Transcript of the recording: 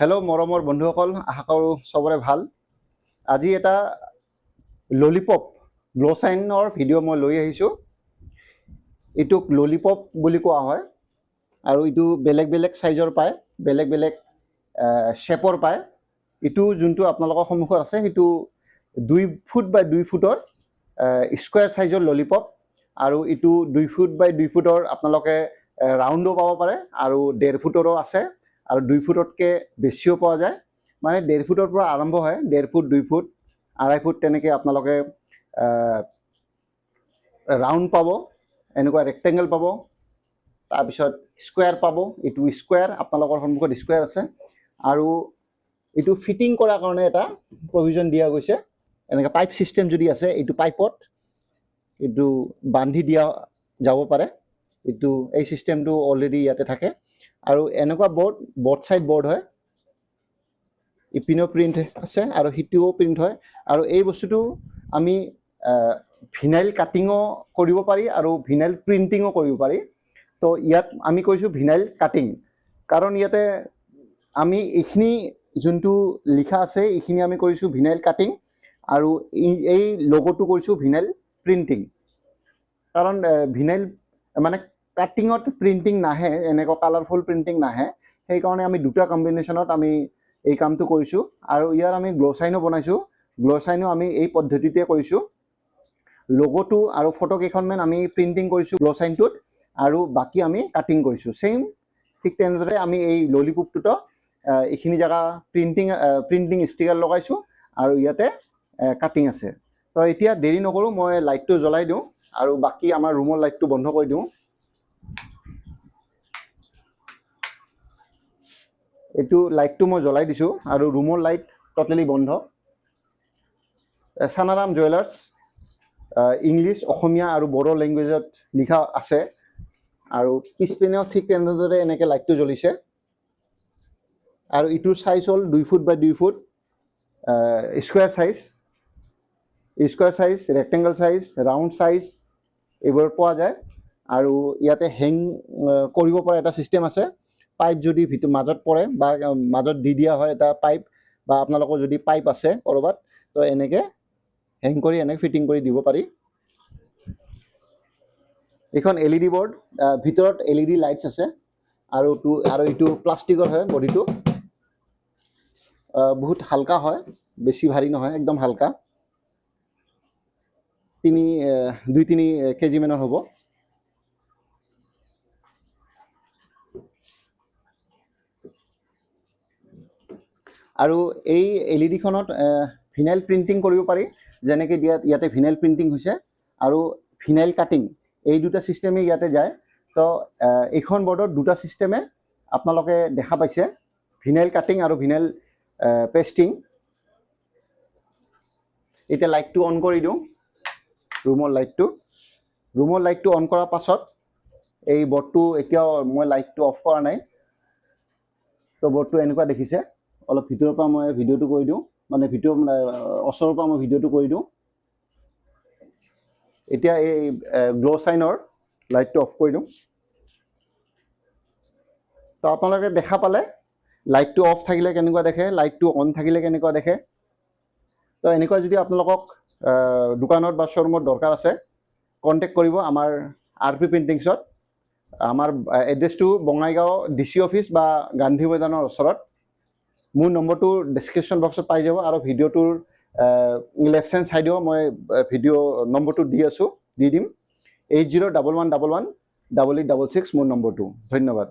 Hello' মৰমৰ বন্ধুসকল, আশা কৰোঁ চবৰে ভাল। আজি এটা ললিপপ গ্ল'চাইনৰ ভিডিঅ' মই লৈ আহিছোঁ। এইটোক ললিপপ বুলি কোৱা হয় আৰু এইটো বেলেগ বেলেগ চাইজৰ পায়, বেলেগ বেলেগ শ্বেপৰ পায়। এইটো যোনটো আপোনালোকৰ সন্মুখত আছে সেইটো 2 ফুট বাই 2 ফুটৰ স্কুৱেৰ চাইজৰ ললিপপ, আৰু এইটো 2 ফুট বাই 2 ফুটৰ আপোনালোকে ৰাউণ্ডো পাব পাৰে আৰু 1.5 ফুটৰো আছে আৰু 2 ফুটতকৈ বেছিও পোৱা যায়। মানে 1.5 ফুটৰ পৰা আৰম্ভ হয়, 1.5 ফুট, 2 ফুট, 2.5 ফুট তেনেকৈ আপোনালোকে ৰাউণ্ড পাব, এনেকুৱা ৰেক্টেংগল পাব, তাৰপিছত স্কুৱেৰ পাব। এইটো স্কুৱেৰ, আপোনালোকৰ সন্মুখত স্কুৱেৰ আছে। আৰু এইটো ফিটিং কৰাৰ কাৰণে এটা প্ৰভিজন দিয়া গৈছে। এনেকৈ পাইপ ছিষ্টেম যদি আছে, এইটো পাইপত এইটো বান্ধি দিয়া যাব পাৰে। এইটো এই ছিষ্টেমটো অলৰেডি ইয়াতে থাকে। আৰু এনেকুৱা বৰ্ড চাইড বৰ্ড হয়, ইপিনেও প্ৰিণ্ট আছে আৰু সিটোও প্ৰিণ্ট হয়। আৰু এই বস্তুটো আমি ভিনাইল কাটিঙো কৰিব পাৰি আৰু ভিনাইল প্ৰিণ্টিঙো কৰিব পাৰি। তো ইয়াত আমি কৈছোঁ ভিনাইল কাটিং, কাৰণ ইয়াতে আমি এইখিনি যোনটো লিখা আছে এইখিনি আমি কৰিছোঁ ভিনাইল কাটিং, আৰু এই লগোটো কৰিছোঁ ভিনাইল প্ৰিণ্টিং। কাৰণ ভিনাইল মানে কাটিঙত প্ৰিণ্টিং নাহে, এনেকুৱা কালাৰফুল প্ৰিণ্টিং নাহে, সেইকাৰণে আমি দুটা কম্বিনেশ্যনত আমি এই কামটো কৰিছোঁ। আৰু ইয়াৰ আমি গ্ল'চাইনো বনাইছোঁ। গ্ল'চাইনো আমি এই পদ্ধতিতে কৰিছোঁ। লগোটো আৰু ফটো কেইখনমান আমি প্ৰিণ্টিং কৰিছোঁ গ্ল'চাইনটোত, আৰু বাকী আমি কাটিং কৰিছোঁ ছেইম। ঠিক তেনেদৰে আমি এই ললিপপটোতো এইখিনি জেগা প্ৰিণ্টিং ষ্টিকাৰ লগাইছোঁ আৰু ইয়াতে কাটিং আছে। তো এতিয়া দেৰি নকৰোঁ, মই লাইটটো জ্বলাই দিওঁ আৰু বাকী আমাৰ ৰুমৰ লাইটটো বন্ধ কৰি দিওঁ। এইটো লাইটটো মই জ্বলাই দিছোঁ আৰু ৰুমৰ লাইট ট'টেলি বন্ধ। চানাৰাম জুৱেলাৰ্ছ ইংলিছ, অসমীয়া আৰু বড়ো লেংগুৱেজত লিখা আছে। আৰু পিছপিনেও ঠিক তেনেদৰে এনেকৈ লাইটটো জ্বলিছে। আৰু ইটোৰ চাইজ হ'ল 2 ফুট বাই 2 foot square size, rectangle size, round size এইবোৰ পোৱা যায়। আৰু ইয়াতে হেং কৰিব পৰা এটা ছিষ্টেম আছে। পাইপ যদি মাজত পৰে বা মাজত দি দিয়া হয় এটা পাইপ, বা আপোনালোকৰ যদি পাইপ আছে ক'ৰবাত, তো এনেকৈ হেং কৰি এনেকৈ ফিটিং কৰি দিব পাৰি। এইখন LED বৰ্ড, ভিতৰত LED লাইটছ আছে। আৰু এইটো প্লাষ্টিকৰ হয় বডিটো, বহুত হালকা হয়, বেছি ভাৰী নহয়, একদম হালকা। 2-3 কেজিমানৰ হ'ব। আৰু এই LEDখনত ভিনাইল প্ৰিণ্টিং কৰিব পাৰি, যেনেকৈ ইয়াতে ভিনাইল প্ৰিণ্টিং হৈছে আৰু ভিনাইল কাটিং, এই দুটা ছিষ্টেমেই ইয়াতে যায়। তো এইখন বৰ্ডত দুটা ছিষ্টেমে আপোনালোকে দেখা পাইছে, ভিনাইল কাটিং আৰু ভিনাইল পেষ্টিং। এতিয়া লাইটটো অন কৰি দিওঁ, ৰুমৰ লাইটটো অন কৰাৰ পাছত এই বৰ্ডটো, এতিয়াও মই লাইটটো অফ কৰা নাই, তো বৰ্ডটো এনেকুৱা দেখিছে। অলপ ভিতৰৰ পৰা মই ভিডিঅ'টো কৰি দিওঁ, মানে ওচৰৰ পৰা মই ভিডিঅ'টো কৰি দিওঁ। এতিয়া এই গ্ল'চাইনৰ লাইটটো অফ কৰি দিওঁ। তো আপোনালোকে দেখা পালে লাইটটো অফ থাকিলে কেনেকুৱা দেখে, লাইটটো অন থাকিলে কেনেকুৱা দেখে। তো এনেকুৱা যদি আপোনালোকক দোকানত বা শ্ব'ৰুমত দৰকাৰ আছে, কণ্টেক্ট কৰিব আমাৰ RP প্ৰিণ্টিংছত। আমাৰ এড্ৰেছটো বঙাইগাঁও DC অফিচ বা গান্ধী মৈদানৰ ওচৰত। মোৰ নম্বৰটো ডেছক্ৰিপশ্যন বক্সত পাই যাব, আৰু ভিডিঅ'টোৰ লেফ্ট হেণ্ড ছাইডেও মই ভিডিঅ' নম্বৰটো দি দিম। 8011118866 মোৰ নম্বৰটো। ধন্যবাদ।